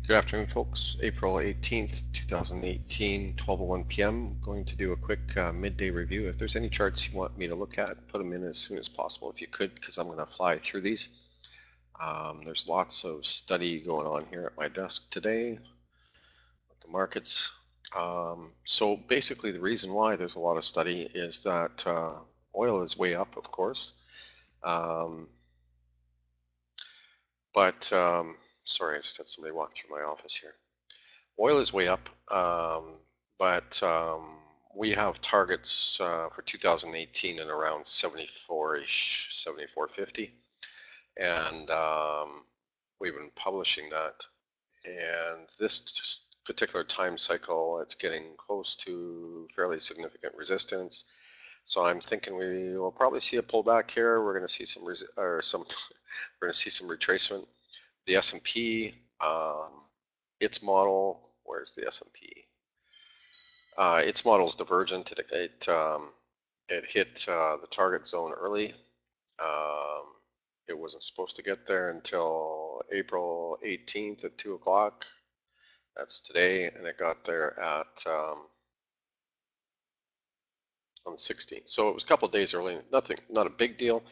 Good afternoon, folks. April 18th, 2018, 12:01 p.m. Going to do a quick midday review. If there's any charts you want me to look at, put them in as soon as possible if you could, because I'm going to fly through these. There's lots of study going on here at my desk today with the markets. So basically the reason why there's a lot of study is that oil is way up, of course. Sorry, I just had somebody walk through my office here. Oil is way up, but we have targets for 2018 and around 74-ish, 74.50, and we've been publishing that. And this particular time cycle, it's getting close to fairly significant resistance. So I'm thinking we will probably see a pullback here. We're going to see some we're going to see some retracement. The S&P, its model. Where's the S&P? Its model is divergent. It hit the target zone early. It wasn't supposed to get there until April 18th at 2 o'clock. That's today, and it got there at on the 16th. So it was a couple of days early. Nothing, not a big deal,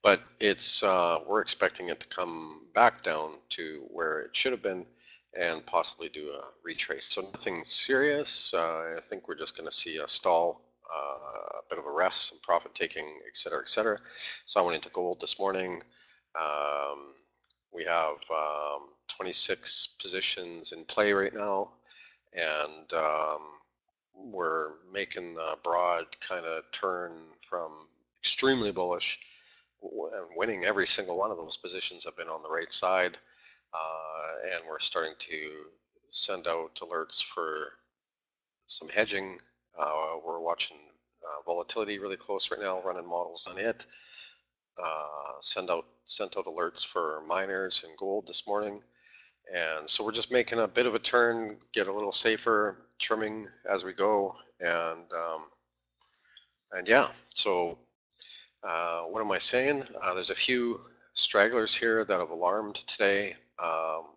but it's we're expecting it to come back down to where it should have been and possibly do a retrace. So nothing serious. I think we're just going to see a stall, a bit of a rest, some profit taking, et cetera, et cetera. So I went into gold this morning. We have 26 positions in play right now, and we're making the broad kind of turn from extremely bullish and winning every single one of those positions have been on the right side. And we're starting to send out alerts for some hedging. We're watching volatility really close right now, running models on it. Sent out alerts for miners and gold this morning. And so we're just making a bit of a turn, get a little safer, trimming as we go, and yeah. So what am I saying? There's a few stragglers here that have alarmed today.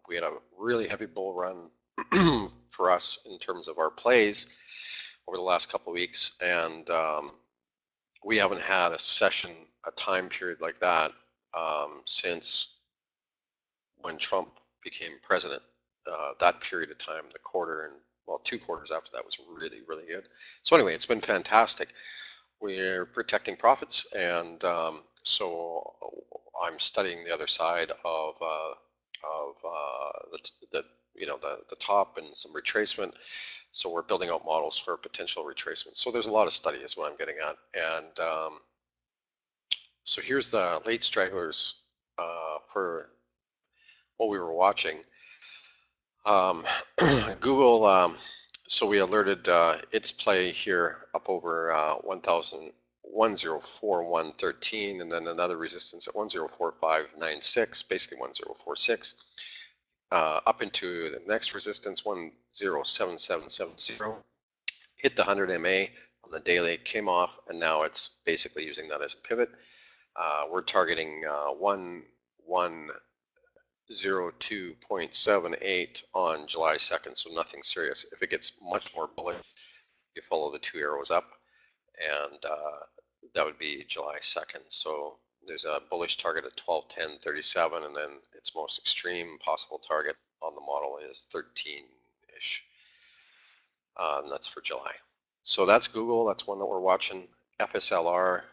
We had a really heavy bull run for us in terms of our plays over the last couple of weeks, and we haven't had a session, a time period like that since when Trump became president. That period of time, the quarter and well, 2 quarters after that was really, really good. So anyway, it's been fantastic. We're protecting profits, and so I'm studying the other side of the top and some retracement. So we're building out models for potential retracement. So there's a lot of study is what I'm getting at, and so here's the late stragglers for what we were watching. Google. So we alerted its play here up over 1,041.13, and then another resistance at 1,045.96, basically 1,046, up into the next resistance 1,07770. Hit the 100 MA on the daily, came off, and now it's basically using that as a pivot. We're targeting 1,102.78 on July 2nd, so nothing serious. If it gets much more bullish, you follow the 2 arrows up, and that would be July 2nd. So there's a bullish target at 1210.37, and then its most extreme possible target on the model is 13-ish, and that's for July. So that's Google. That's one that we're watching. FSLR,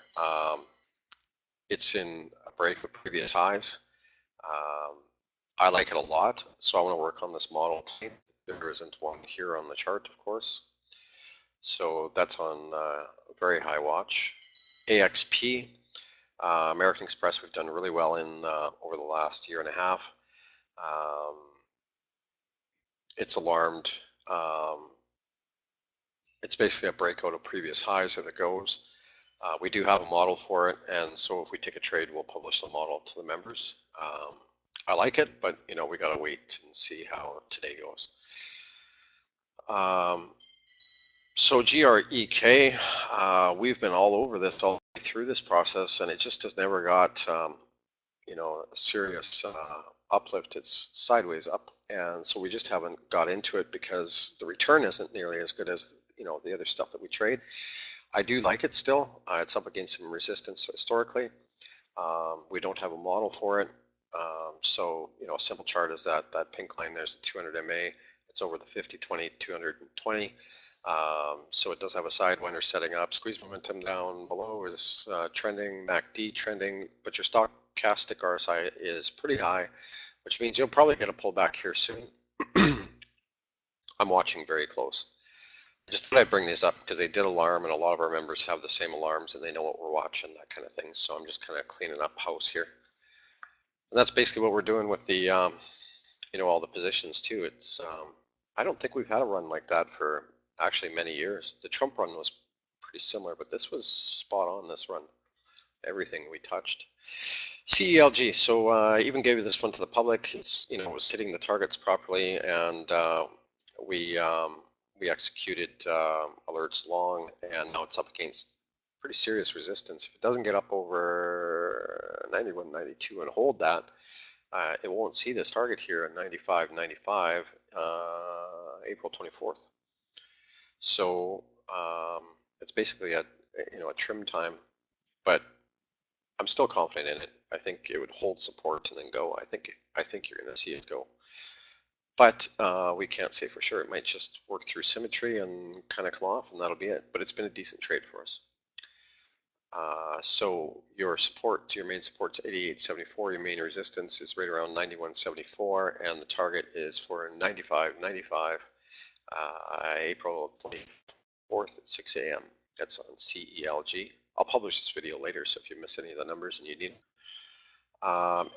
it's in a break of previous highs. I like it a lot, so I want to work on this model today. There isn't one here on the chart, of course. So that's on very high watch. AXP, American Express, we've done really well in over the last year and a half. It's alarmed. It's basically a breakout of previous highs if it goes. We do have a model for it, and so if we take a trade, we'll publish the model to the members. I like it, but we got to wait and see how today goes. So GREK, we've been all over this all through this process, and it just has never got a serious uplift, it's sideways up, and so we just haven't got into it because the return isn't nearly as good as the other stuff that we trade. I do like it still. It's up against some resistance historically. We don't have a model for it. So, a simple chart is that pink line, there's the 200 MA. It's over the 50, 20, 220. So it does have a sidewinder setting up. Squeeze momentum down below is trending, MACD trending, but your stochastic RSI is pretty high, which means you'll probably get a pullback here soon. I'm watching very close. I just thought I'd bring these up because they did alarm, and a lot of our members have the same alarms and they know what we're watching, that kind of thing. So I'm just kind of cleaning up house here. And that's basically what we're doing with the, all the positions too. It's, I don't think we've had a run like that for actually many years. The Trump run was pretty similar, but this was spot on, this run. Everything we touched. CELG, so I even gave this one to the public. It's, it was hitting the targets properly, and we executed alerts long, and now it's up against pretty serious resistance. If it doesn't get up over 91, 92 and hold that, it won't see this target here at 95, 95, April 24th. So it's basically a trim time, but I'm still confident in it. I think it would hold support and then go. I think you're going to see it go. But we can't say for sure. It might just work through symmetry and kind of come off, and that'll be it. But it's been a decent trade for us. So your support, your main support to 88.74. Your main resistance is right around 91.74, and the target is for 95.95, April 24th at 6 a.m. That's on CELG. I'll publish this video later, so if you miss any of the numbers and you need them.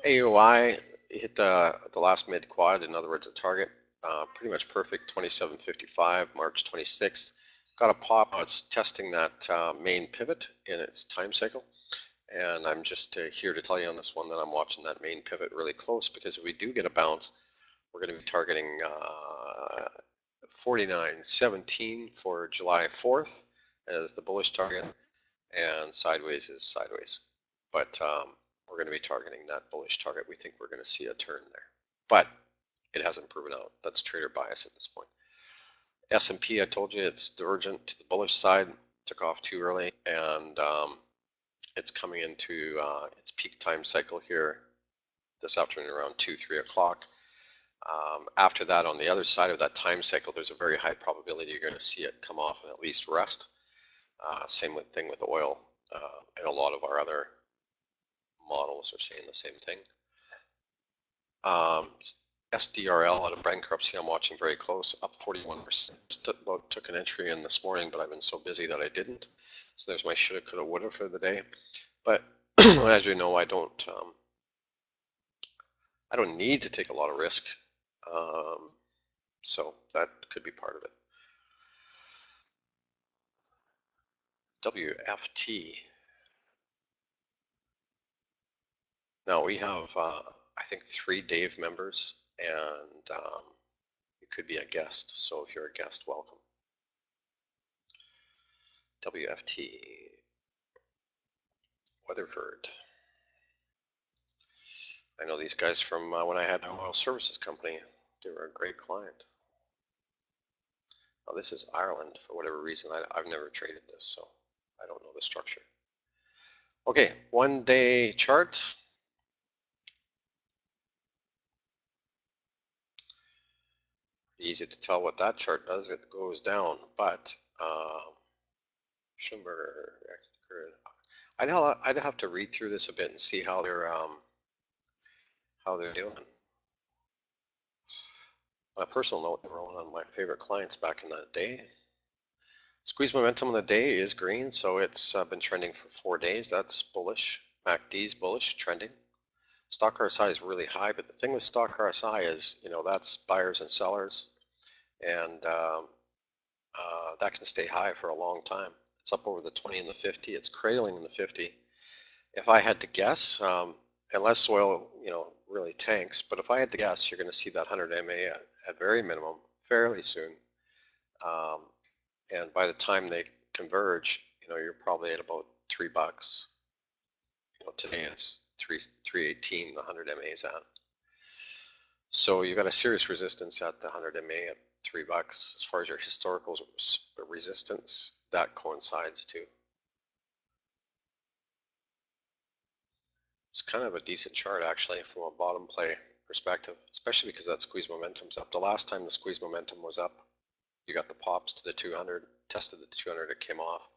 AOI hit the last mid quad, in other words, a target, pretty much perfect, 27.55, March 26th. Got a pop. It's testing that main pivot in its time cycle, and I'm just here to tell you on this one that I'm watching that main pivot really close, because if we do get a bounce, we're going to be targeting 49.17 for July 4th as the bullish target, and sideways is sideways. But we're going to be targeting that bullish target. We think we're going to see a turn there, but it hasn't proven out. That's trader bias at this point. S&P, I told you, it's divergent to the bullish side. Took off too early, and it's coming into its peak time cycle here this afternoon around 2-3 o'clock. After that, on the other side of that time cycle, there's a very high probability you're going to see it come off and at least rest. Same thing with oil, and a lot of our other models are saying the same thing. SDRL out of bankruptcy, I'm watching very close, up 41%. Took an entry in this morning, but I've been so busy that I didn't. So there's my shoulda, coulda, woulda for the day. But as you know, I don't need to take a lot of risk. So that could be part of it. WFT. Now we have, I think, 3 Dave members, and you could be a guest. So if you're a guest, welcome. WFT. Weatherford. I know these guys from when I had an oil services company. They were a great client. Now this is Ireland for whatever reason. I've never traded this, so I don't know the structure. Okay, 1-day chart. Easy to tell what that chart does. It goes down, but Schumberger. I'd have to read through this a bit and see how they're doing. On a personal note, they were one of my favorite clients back in that day. Squeeze momentum on the day is green, so it's been trending for 4 days. That's bullish. MACD's bullish, trending. Stock RSI is really high, but the thing with stock RSI is, that's buyers and sellers, and that can stay high for a long time. It's up over the 20 and the 50. It's cradling in the 50. If I had to guess, unless oil, really tanks, but if I had to guess, you're going to see that 100 MA at very minimum fairly soon. And by the time they converge, you're probably at about $3. Today it's 318. The 100 MA is at. So you got a serious resistance at the 100 MA at $3. As far as your historical resistance, that coincides too. It's kind of a decent chart actually from a bottom play perspective, especially because that squeeze momentum's up. The last time the squeeze momentum was up, you got the pops to the 200, tested the 200, it came off.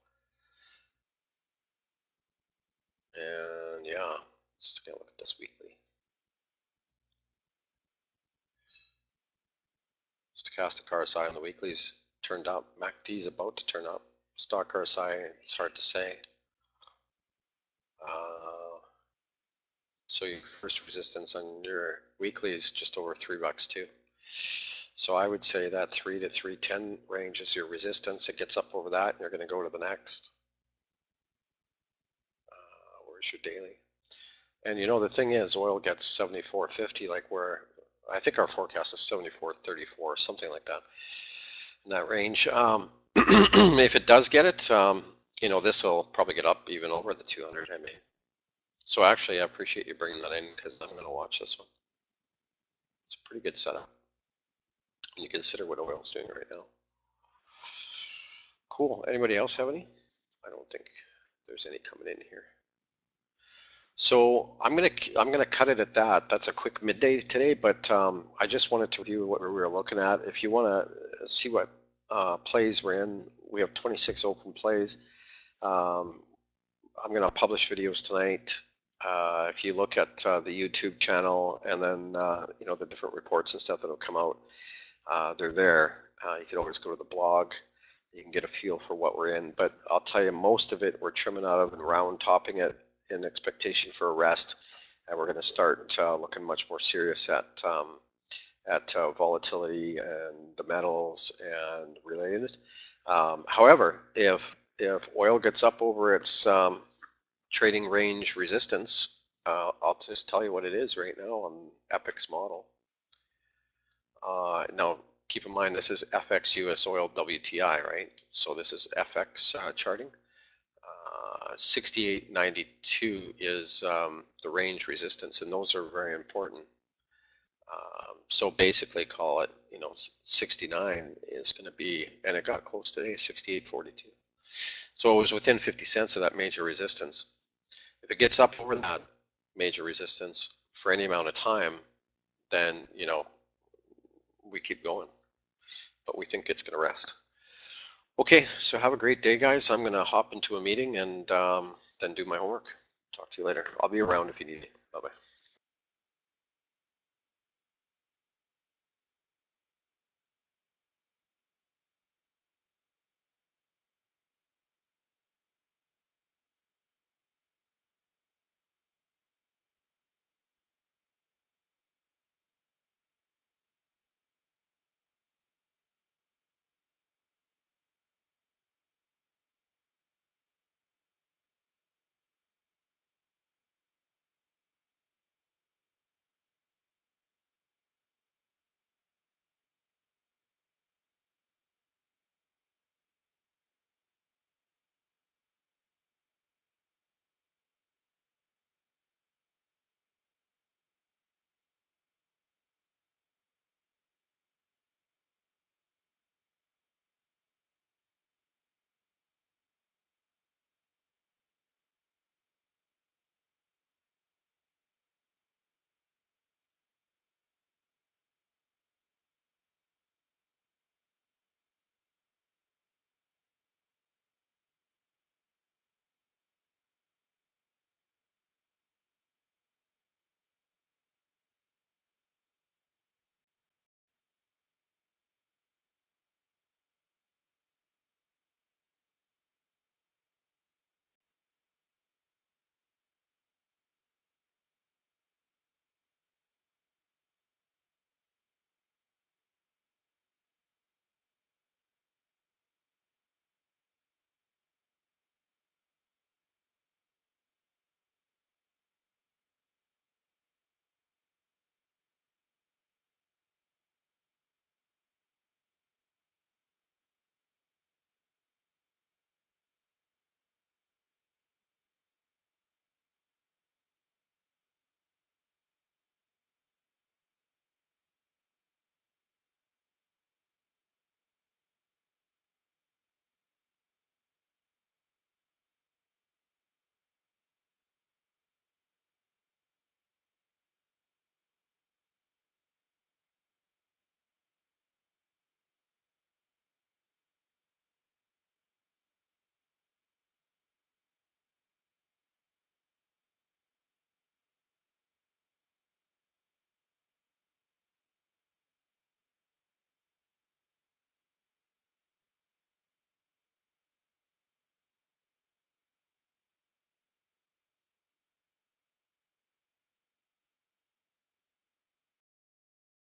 And yeah, let's take a look at this weekly. Stochastic RSI on the weeklies turned up. MACD is about to turn up. Stock RSI, it's hard to say. So your first resistance on your weekly is just over $3 too. So I would say that 3 to 310 range is your resistance. It gets up over that, and you're going to go to the next. Where's your daily? And you know the thing is, oil gets 74.50, like where I think our forecast is 74.34, something like that, in that range. If it does get it, you know, this will probably get up even over the 200 MA. So actually, I appreciate you bringing that in because I'm going to watch this one. It's a pretty good setup when you consider what oil's doing right now. Cool. Anybody else have any? I don't think there's any coming in here. So I'm gonna cut it at that. That's a quick midday today, but I just wanted to review what we were looking at. If you want to see what plays we're in, we have 26 open plays. I'm gonna publish videos tonight. If you look at the YouTube channel and then you know, the different reports and stuff that will come out, they're there. You can always go to the blog. You can get a feel for what we're in, but I'll tell you, most of it we're trimming out of and round topping it in expectation for a rest, and we're going to start looking much more serious at volatility and the metals and related. However, if oil gets up over its trading range resistance, I'll just tell you what it is right now on EPIC's model. Now, keep in mind, this is FX US oil WTI, right? So this is FX charting. 68.92 is the range resistance, and those are very important. So basically, call it, you know, 69 is going to be, and it got close today, 68.42. So it was within 50 cents of that major resistance. If it gets up over that major resistance for any amount of time, then, you know, we keep going, but we think it's going to rest. Okay, so have a great day, guys. I'm going to hop into a meeting and then do my homework. Talk to you later. I'll be around if you need me. Bye-bye.